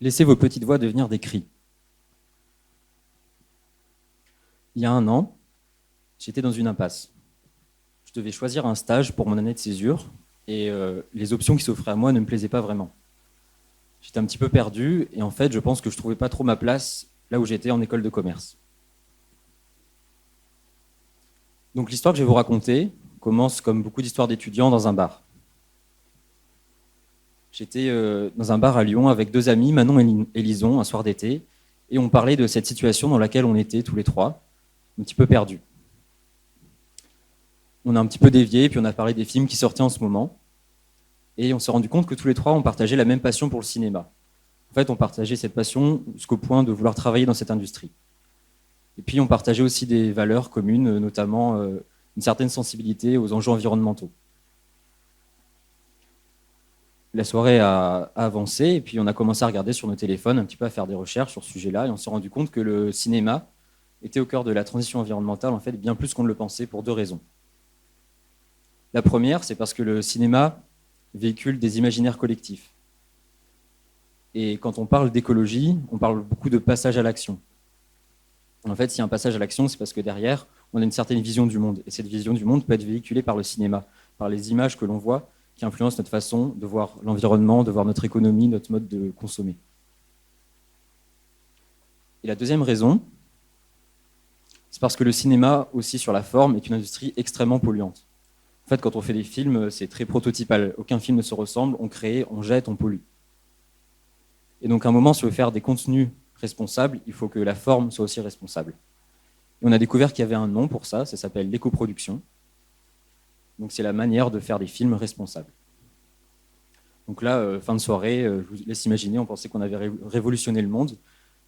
Laissez vos petites voix devenir des cris. Il y a un an, j'étais dans une impasse. Je devais choisir un stage pour mon année de césure et les options qui s'offraient à moi ne me plaisaient pas vraiment. J'étais un petit peu perdu et en fait, je pense que je ne trouvais pas trop ma place là où j'étais en école de commerce. Donc l'histoire que je vais vous raconter commence comme beaucoup d'histoires d'étudiants dans un bar. J'étais dans un bar à Lyon avec deux amis, Manon et Lison, un soir d'été, et on parlait de cette situation dans laquelle on était tous les trois, un petit peu perdus. On a un petit peu dévié, puis on a parlé des films qui sortaient en ce moment, et on s'est rendu compte que tous les trois, on partageait la même passion pour le cinéma. En fait, on partageait cette passion jusqu'au point de vouloir travailler dans cette industrie. Et puis, on partageait aussi des valeurs communes, notamment une certaine sensibilité aux enjeux environnementaux. La soirée a avancé et puis on a commencé à regarder sur nos téléphones, un petit peu à faire des recherches sur ce sujet-là, et on s'est rendu compte que le cinéma était au cœur de la transition environnementale, en fait, bien plus qu'on ne le pensait, pour deux raisons. La première, c'est parce que le cinéma véhicule des imaginaires collectifs. Et quand on parle d'écologie, on parle beaucoup de passage à l'action. En fait, s'il y a un passage à l'action, c'est parce que derrière, on a une certaine vision du monde. Et cette vision du monde peut être véhiculée par le cinéma, par les images que l'on voit, qui influencent notre façon de voir l'environnement, de voir notre économie, notre mode de consommer. Et la deuxième raison, c'est parce que le cinéma, aussi sur la forme, est une industrie extrêmement polluante. En fait, quand on fait des films, c'est très prototypal. Aucun film ne se ressemble, on crée, on jette, on pollue. Et donc, à un moment, si on veut faire des contenus responsables, il faut que la forme soit aussi responsable. Et on a découvert qu'il y avait un nom pour ça s'appelle l'éco-production. Donc, c'est la manière de faire des films responsables. Donc là, fin de soirée, je vous laisse imaginer, on pensait qu'on avait révolutionné le monde.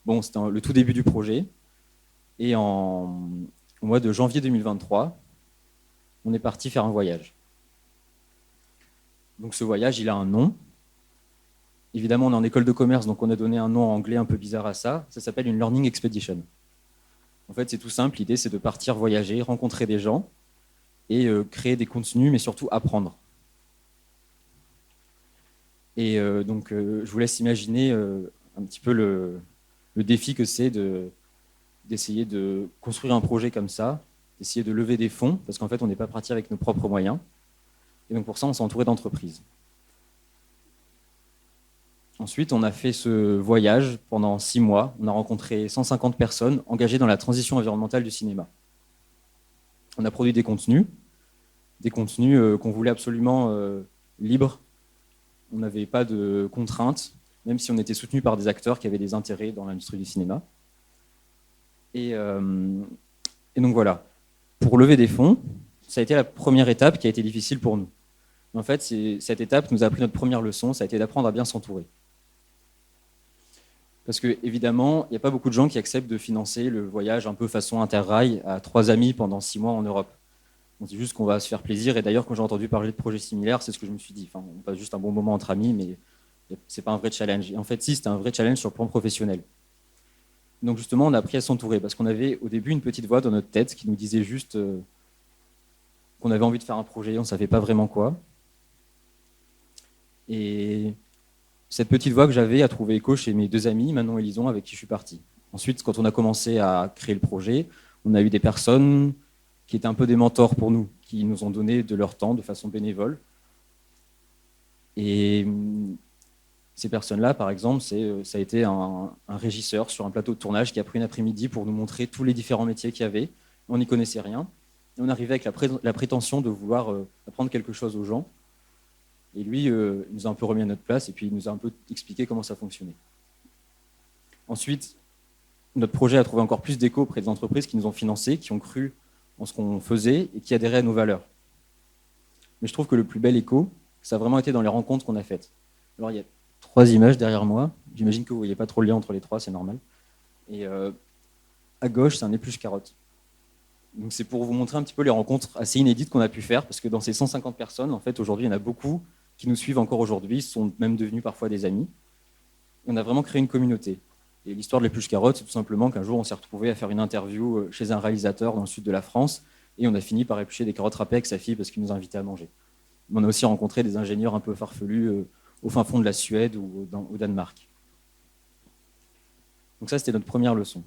Bon, c'était le tout début du projet. Et au mois de janvier 2023, on est parti faire un voyage. Donc ce voyage, il a un nom. Évidemment, on est en école de commerce, donc on a donné un nom anglais un peu bizarre à ça. Ça s'appelle une Learning Expedition. En fait, c'est tout simple. L'idée, c'est de partir voyager, rencontrer des gens et créer des contenus, mais surtout apprendre. Et donc, je vous laisse imaginer un petit peu le défi que c'est d'essayer de construire un projet comme ça, d'essayer de lever des fonds, parce qu'en fait, on n'est pas parti avec nos propres moyens. Et donc, pour ça, on s'est entouré d'entreprises. Ensuite, on a fait ce voyage pendant 6 mois. On a rencontré 150 personnes engagées dans la transition environnementale du cinéma. On a produit des contenus qu'on voulait absolument libres. On n'avait pas de contraintes, même si on était soutenu par des acteurs qui avaient des intérêts dans l'industrie du cinéma. Et donc voilà, pour lever des fonds, ça a été la première étape qui a été difficile pour nous. En fait, cette étape nous a appris notre première leçon, ça a été d'apprendre à bien s'entourer. Parce qu'évidemment, il n'y a pas beaucoup de gens qui acceptent de financer le voyage un peu façon interrail à 3 amis pendant 6 mois en Europe. On dit juste qu'on va se faire plaisir. Et d'ailleurs, quand j'ai entendu parler de projets similaires, c'est ce que je me suis dit. Enfin, on passe juste un bon moment entre amis, mais c'est pas un vrai challenge. Et en fait, si, c'était un vrai challenge sur le plan professionnel. Donc justement, on a appris à s'entourer parce qu'on avait au début une petite voix dans notre tête qui nous disait juste qu'on avait envie de faire un projet, on ne savait pas vraiment quoi. Et cette petite voix que j'avais a trouvé écho chez mes deux amis, Manon et Lison, avec qui je suis parti. Ensuite, quand on a commencé à créer le projet, on a eu des personnes qui étaient un peu des mentors pour nous, qui nous ont donné de leur temps de façon bénévole. Et ces personnes-là, par exemple, ça a été un régisseur sur un plateau de tournage qui a pris une après-midi pour nous montrer tous les différents métiers qu'il y avait. On n'y connaissait rien. Et on arrivait avec la prétention de vouloir apprendre quelque chose aux gens. Et lui, il nous a un peu remis à notre place et puis il nous a un peu expliqué comment ça fonctionnait. Ensuite, notre projet a trouvé encore plus d'écho auprès des entreprises qui nous ont financés, qui ont cru en ce qu'on faisait et qui adhéraient à nos valeurs. Mais je trouve que le plus bel écho, ça a vraiment été dans les rencontres qu'on a faites. Alors, il y a 3 images derrière moi. J'imagine que vous ne voyez pas trop le lien entre les 3, c'est normal. Et à gauche, c'est un épluche carotte. Donc, c'est pour vous montrer un petit peu les rencontres assez inédites qu'on a pu faire, parce que dans ces 150 personnes, en fait, aujourd'hui, il y en a beaucoup qui nous suivent encore aujourd'hui, sont même devenus parfois des amis. Et on a vraiment créé une communauté. Et l'histoire de l'épluche carotte, c'est tout simplement qu'un jour, on s'est retrouvé à faire une interview chez un réalisateur dans le sud de la France, et on a fini par éplucher des carottes râpées avec sa fille parce qu'il nous invitait à manger. On a aussi rencontré des ingénieurs un peu farfelus au fin fond de la Suède ou au Danemark. Donc ça, c'était notre première leçon.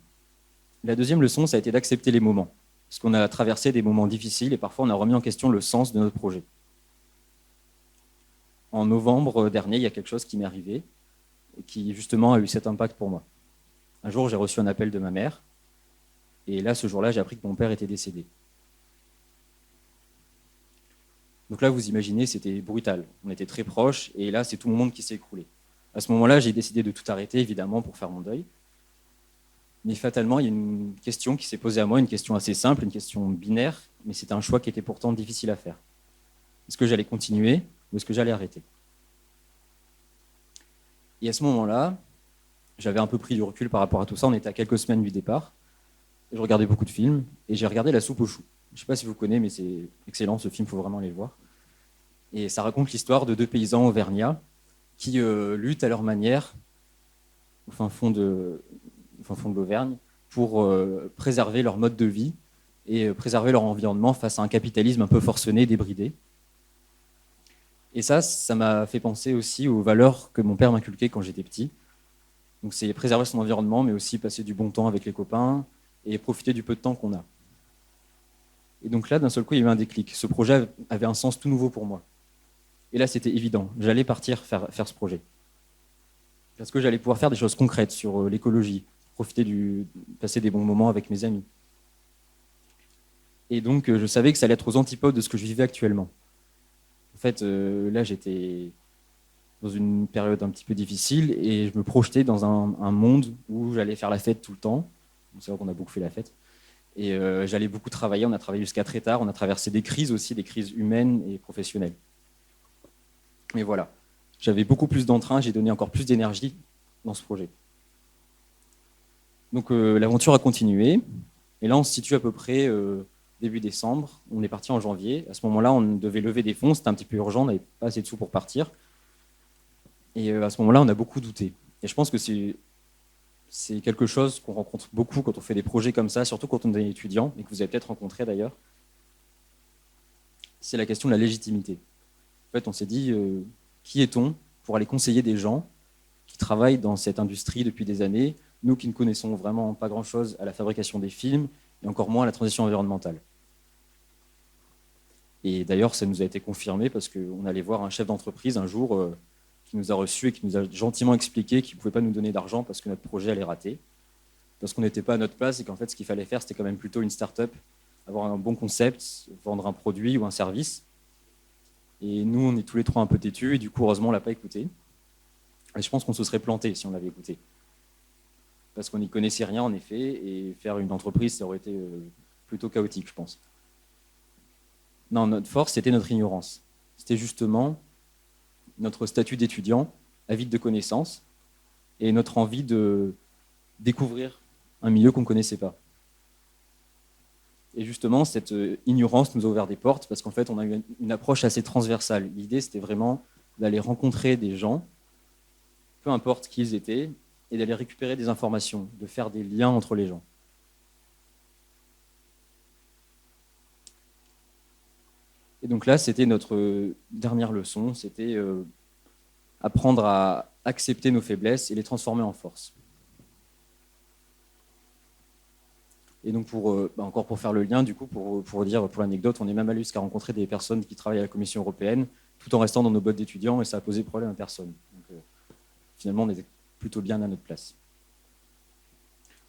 La deuxième leçon, ça a été d'accepter les moments. Parce qu'on a traversé des moments difficiles et parfois on a remis en question le sens de notre projet. En novembre dernier, il y a quelque chose qui m'est arrivé et qui justement a eu cet impact pour moi. Un jour, j'ai reçu un appel de ma mère et là, ce jour-là, j'ai appris que mon père était décédé. Donc là, vous imaginez, c'était brutal. On était très proches et là, c'est tout le monde qui s'est écroulé. À ce moment-là, j'ai décidé de tout arrêter, évidemment, pour faire mon deuil. Mais fatalement, il y a une question qui s'est posée à moi, une question assez simple, une question binaire, mais c'était un choix qui était pourtant difficile à faire. Est-ce que j'allais continuer ou est-ce que j'allais arrêter? Et à ce moment-là, j'avais un peu pris du recul par rapport à tout ça. On était à quelques semaines du départ. Je regardais beaucoup de films et j'ai regardé La soupe aux choux. Je ne sais pas si vous connaissez, mais c'est excellent ce film, il faut vraiment aller le voir. Et ça raconte l'histoire de deux paysans auvergnats qui luttent à leur manière au fin fond de l'Auvergne pour préserver leur mode de vie et préserver leur environnement face à un capitalisme un peu forcené, débridé. Et ça m'a fait penser aussi aux valeurs que mon père m'inculquait quand j'étais petit. Donc c'est préserver son environnement, mais aussi passer du bon temps avec les copains et profiter du peu de temps qu'on a. Et donc là, d'un seul coup, il y a eu un déclic. Ce projet avait un sens tout nouveau pour moi. Et là, c'était évident. J'allais partir faire ce projet. Parce que j'allais pouvoir faire des choses concrètes sur l'écologie, passer des bons moments avec mes amis. Et donc, je savais que ça allait être aux antipodes de ce que je vivais actuellement. En fait, là, j'étais dans une période un petit peu difficile et je me projetais dans un monde où j'allais faire la fête tout le temps. C'est vrai qu'on a beaucoup fait la fête. Et j'allais beaucoup travailler. On a travaillé jusqu'à très tard. On a traversé des crises aussi, des crises humaines et professionnelles. Mais voilà, j'avais beaucoup plus d'entrain. J'ai donné encore plus d'énergie dans ce projet. Donc l'aventure a continué. Et là, on se situe à peu près début décembre. On est parti en janvier. À ce moment-là, on devait lever des fonds. C'était un petit peu urgent. On n'avait pas assez de sous pour partir. Et à ce moment-là, on a beaucoup douté. Et je pense que c'est quelque chose qu'on rencontre beaucoup quand on fait des projets comme ça, surtout quand on est étudiant, et que vous avez peut-être rencontré d'ailleurs. C'est la question de la légitimité. En fait, on s'est dit, qui est-on pour aller conseiller des gens qui travaillent dans cette industrie depuis des années, nous qui ne connaissons vraiment pas grand-chose à la fabrication des films, et encore moins à la transition environnementale. Et d'ailleurs, ça nous a été confirmé parce qu'on allait voir un chef d'entreprise un jour qui nous a reçus et qui nous a gentiment expliqué qu'il ne pouvait pas nous donner d'argent parce que notre projet allait rater, parce qu'on n'était pas à notre place et qu'en fait, ce qu'il fallait faire, c'était quand même plutôt une start-up, avoir un bon concept, vendre un produit ou un service. Et nous, on est tous les trois un peu têtus et du coup, heureusement, on ne l'a pas écouté. Et je pense qu'on se serait planté si on l'avait écouté. Parce qu'on n'y connaissait rien, en effet, et faire une entreprise, ça aurait été plutôt chaotique, je pense. Non, notre force, c'était notre ignorance. C'était justement notre statut d'étudiant, avide de connaissances, et notre envie de découvrir un milieu qu'on ne connaissait pas. Et justement, cette ignorance nous a ouvert des portes, parce qu'en fait, on a eu une approche assez transversale. L'idée, c'était vraiment d'aller rencontrer des gens, peu importe qui ils étaient, et d'aller récupérer des informations, de faire des liens entre les gens. Et donc là, c'était notre dernière leçon, c'était apprendre à accepter nos faiblesses et les transformer en force. Et donc, encore pour faire le lien, du coup, pour dire, pour l'anecdote, on est même allé jusqu'à rencontrer des personnes qui travaillent à la Commission européenne, tout en restant dans nos bottes d'étudiants, et ça a posé problème à personne. Donc, finalement, on était plutôt bien à notre place.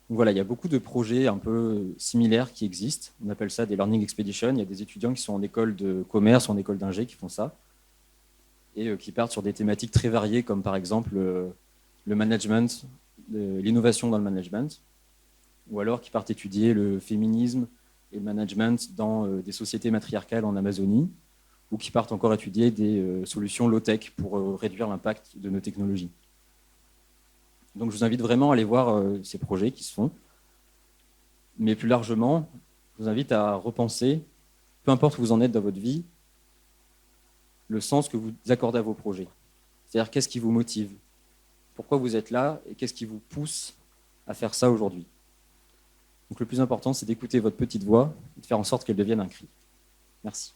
Donc voilà, il y a beaucoup de projets un peu similaires qui existent. On appelle ça des Learning Expeditions. Il y a des étudiants qui sont en école de commerce ou en école d'ingé qui font ça, et qui partent sur des thématiques très variées, comme par exemple le management, l'innovation dans le management, ou alors qui partent étudier le féminisme et le management dans des sociétés matriarcales en Amazonie, ou qui partent encore étudier des solutions low-tech pour réduire l'impact de nos technologies. Donc je vous invite vraiment à aller voir ces projets qui se font. Mais plus largement, je vous invite à repenser, peu importe où vous en êtes dans votre vie, le sens que vous accordez à vos projets. C'est-à-dire qu'est-ce qui vous motive, pourquoi vous êtes là et qu'est-ce qui vous pousse à faire ça aujourd'hui. Donc le plus important, c'est d'écouter votre petite voix et de faire en sorte qu'elle devienne un cri. Merci.